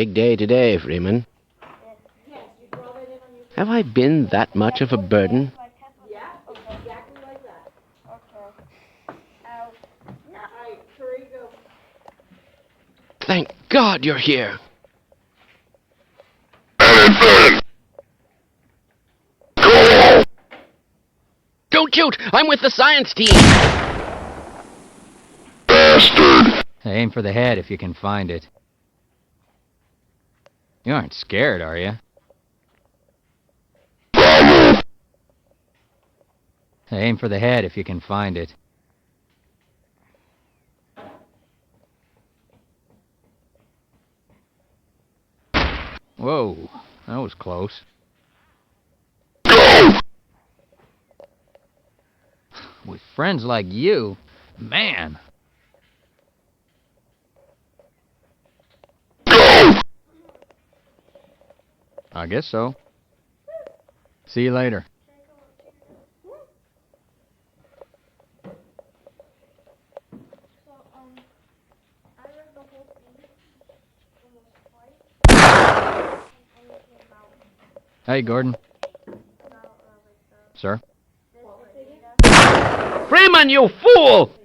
Big day today, Freeman. Have I been that much of a burden? Yeah, exactly like that. Okay. Ow. No. Alright, hurry, go. Thank God you're here. Don't shoot! I'm with the science team! Aim for the head if you can find it. You aren't scared, are you? Aim for the head if you can find it. Whoa, that was close. With friends like you, man. I guess so. See you later. So, I read the whole thing almost twice. And anything about Hey, Gordon. like the Sir? this idea. Freeman, you fool!